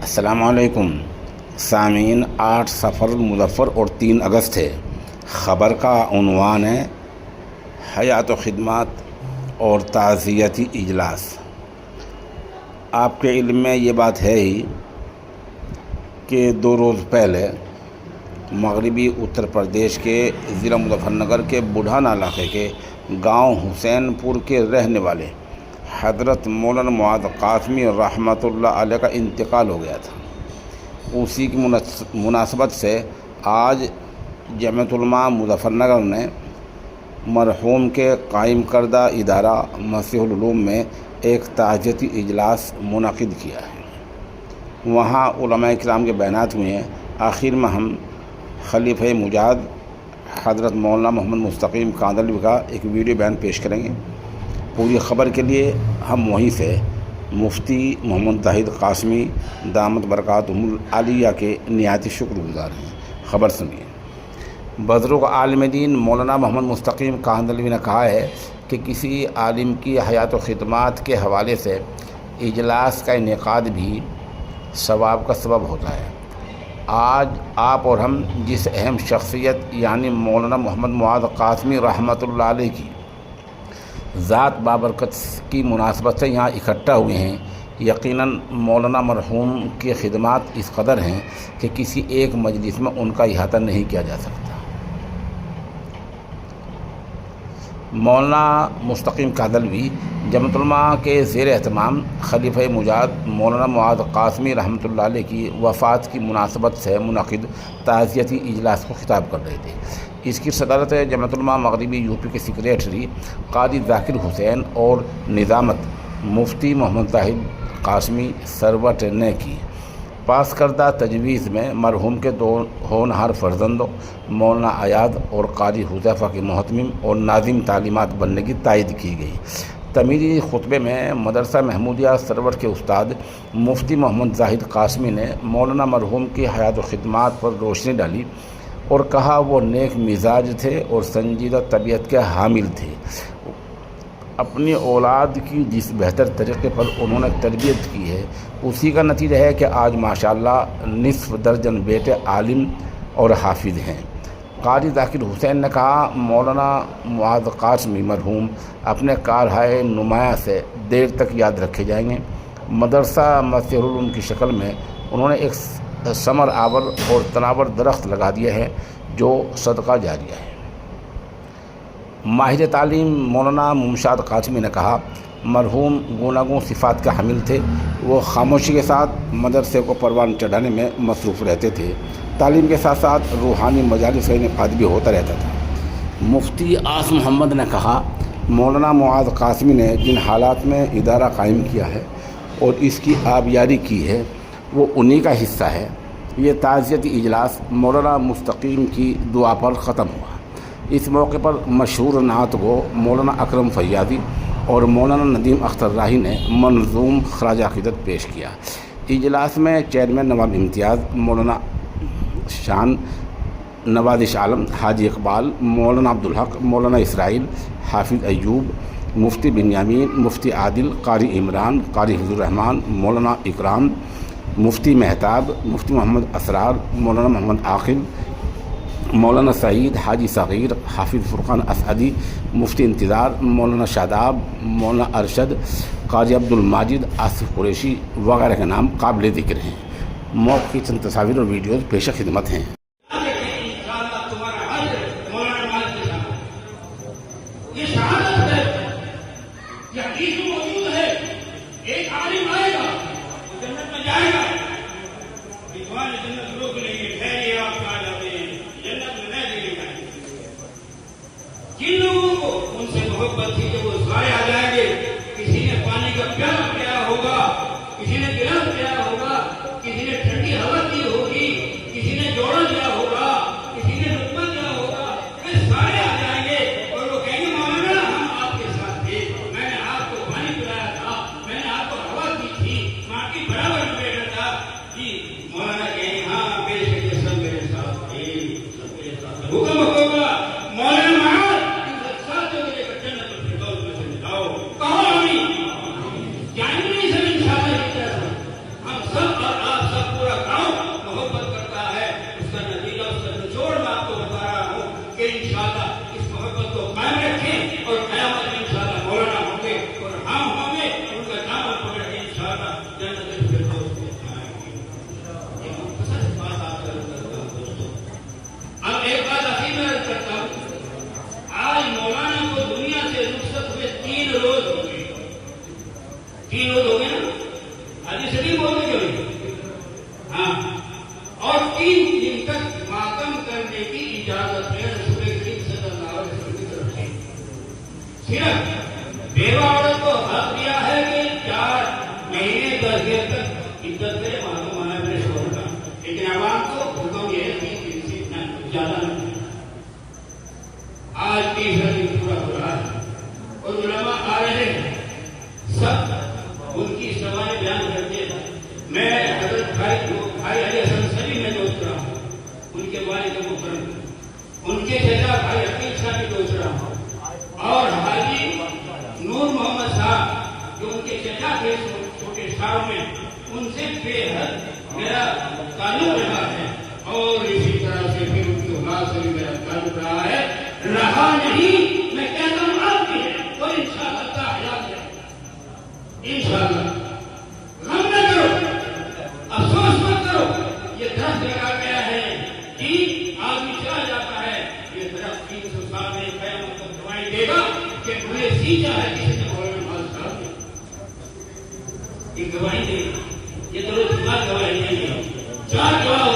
السلام علیکم سامعین، 8 سفر المظفر اور 3 اگست ہے۔ خبر کا عنوان ہے حیات و خدمات اور تعزیتی اجلاس۔ آپ کے علم میں یہ بات ہے ہی کہ 2 روز پہلے مغربی اتر پردیش کے ضلع مظفر نگر کے بڑھانا علاقے کے گاؤں حسین پور کے رہنے والے حضرت مولانا معاذ قاسمی رحمۃ اللہ علیہ کا انتقال ہو گیا تھا۔ اسی کی مناسبت سے آج جامعۃ علماء مظفر نگر نے مرحوم کے قائم کردہ ادارہ مسیح العلوم میں ایک تعزیتی اجلاس منعقد کیا ہے۔ وہاں علماء کرام کے بیانات ہوئے ہیں۔ آخر میں ہم خلیفہ مجاہد حضرت مولانا محمد مستقیم کاندھلوی کا ایک ویڈیو بیان پیش کریں گے۔ پوری خبر کے لیے ہم وہیں سے مفتی محمد زاہد قاسمی دامت برکاتہم العالیہ کے نہایت شکر گزار ہیں۔ خبر سنیے۔ بزرگ عالم دین مولانا محمد مستقیم کاندھلوی نے کہا ہے کہ کسی عالم کی حیات و خدمات کے حوالے سے اجلاس کا انعقاد بھی ثواب کا سبب ہوتا ہے۔ آج آپ اور ہم جس اہم شخصیت یعنی مولانا محمد معاذ قاسمی رحمۃ اللہ علیہ کی ذات بابرکت کی مناسبت سے یہاں اکٹھا ہوئے ہیں، یقیناً مولانا مرحوم کی خدمات اس قدر ہیں کہ کسی ایک مجلس میں ان کا احاطہ نہیں کیا جا سکتا۔ مولانا مستقیم کاندھلوی جامعۃ علماء کے زیر اہتمام خلیفہ مجاہد مولانا معاذ قاسمی رحمۃ اللہ علیہ کی وفات کی مناسبت سے منعقد تعزیتی اجلاس کو خطاب کر رہے تھے۔ اس کی صدارت جامعۃ علماء مغربی یوپی کے سیکریٹری قاضی ذاکر حسین اور نظامت مفتی محمد زاہد قاسمی سروٹ نے کی۔ پاس کردہ تجویز میں مرحوم کے 2 ہونہار فرزندوں مولانا ایاز اور قاری حذیفہ کے محتمم اور ناظم تعلیمات بننے کی تائید کی گئی۔ تمیری خطبے میں مدرسہ محمودیہ سروٹ کے استاد مفتی محمد زاہد قاسمی نے مولانا مرحوم کی حیات و خدمات پر روشنی ڈالی اور کہا وہ نیک مزاج تھے اور سنجیدہ طبیعت کے حامل تھے۔ اپنی اولاد کی جس بہتر طریقے پر انہوں نے تربیت کی ہے اسی کا نتیجہ ہے کہ آج ماشاءاللہ نصف درجن بیٹے عالم اور حافظ ہیں۔ قاری ذاکر حسین نے کہا مولانا معاذ قاسمی مرحوم اپنے کارہائے نمایاں سے دیر تک یاد رکھے جائیں گے۔ مدرسہ مسیح العلوم کی شکل میں انہوں نے ایک ثمر آور اور تناور درخت لگا دیا ہے جو صدقہ جاریہ ہے۔ ماہر تعلیم مولانا ممشاد قاسمی نے کہا مرحوم گوناگون صفات کا حامل تھے۔ وہ خاموشی کے ساتھ مدرسے کو پروان چڑھانے میں مصروف رہتے تھے۔ تعلیم کے ساتھ ساتھ روحانی مجالس کا انعقاد بھی ہوتا رہتا تھا۔ مفتی آس محمد نے کہا مولانا معاذ قاسمی نے جن حالات میں ادارہ قائم کیا ہے اور اس کی آبیاری کی ہے وہ انہی کا حصہ ہے۔ یہ تعزیتی اجلاس مولانا مستقیم کی دعا پر ختم ہوا۔ اس موقع پر مشہور نعت گو مولانا اکرم فیاضی اور مولانا ندیم اختر راہی نے منظوم خراج عقیدت پیش کیا۔ اجلاس میں چیئرمین نواب امتیاز مولانا شان، نوازش عالم، حاجی اقبال، مولانا عبدالحق، مولانا اسرائیل، حافظ ایوب، مفتی بنیامین، مفتی عادل، قاری عمران، قاری حفظ الرحمان، مولانا اکرام، مفتی مہتاب، مفتی محمد اسرار، مولانا محمد عاقل، مولانا سعید، حاجی صغیر، حافظ فرقان اسعدی، مفتی انتظار، مولانا شاداب، مولانا ارشد، قاری عبد الماجد، آصف قریشی وغیرہ کے نام قابل ذکر ہیں۔ موقع کی چند تصاویر اور ویڈیوز پیش خدمت ہیں۔ جن لوگوں کو ان سے محبت تھی کہ وہ ضائع آ جائیں گے، کسی نے پانی کا پیالہ پیا ہوگا، کسی نے گلاس پیا ہوگا، کسی نے ٹھنڈی ہوا دی ہوگی، کسی نے جوڑا دیا ہوگا، کسی نے رتبہ دیا ہوگا، وہ سارے آ جائیں گے اور وہ کہیں گے مولانا ہم آپ کے ساتھ تھے، میں نے آپ کو پانی پلایا تھا، میں نے آپ کو ہوا دی تھی، ماں کی برابر بیٹا تھا جی۔ مولانا کہیں گے ہاں بے شک یہ سب میرے ساتھ تھے، سب میرے ساتھ تھے۔ حکم ہوگا مولانا جائیں گے سب انشاءاللہ، ہم سب اور آپ سب ہاں، اور 3 دن تک ماتم کرنے کی اجازت ہے رسول کریم صلی اللہ علیہ وسلم کی طرف سے. صرف بیوہ عورت کو حق دیا ہے کہ 4 مہینے 10 دن تک عدت کرے معلوم آنا اپنے شوہر کا، لیکن عوام کو حکم یہ ہے 3 دن سے زیادہ نہیں. آج 30 دن پورا ہو رہا ہے اور علماء آ رہے ہیں، سب ان کی سوائیں بیان کرتے ہیں. میں حضرت بھائی علی حسن سبھی میں دوست رہا ہوں، ان کے والد محترم، ان کے چچا بھائی عقیل صاحب بھی دوست رہا ہوں، اور حاجی نور محمد صاحب جو ان کے چچا تھے چھوٹے صاحب میں، ان سے بے حد میرا تعلق رہا ہے، اور اسی طرح سے پھر ان کی اولاد سے بھی میرا تعلق رہا ہے. رہا نہیں میں کہتا ہوں آپ کی ہے اور انشاءاللہ کا حیات ہے. انشاءاللہ غم نہ کرو، افسوس مت کرو. یہ درخت لگا گیا ہے کہ آدمی چلا جاتا ہے، یہ درخت 300 سال میں قیامت تک گواہی دے گا کہ مجھے سینچا ہے کسی نے بولے میں مال ڈال دیا. یہ گواہی دے گا، یہ تو گواہی نہیں ہے. 4 گواہ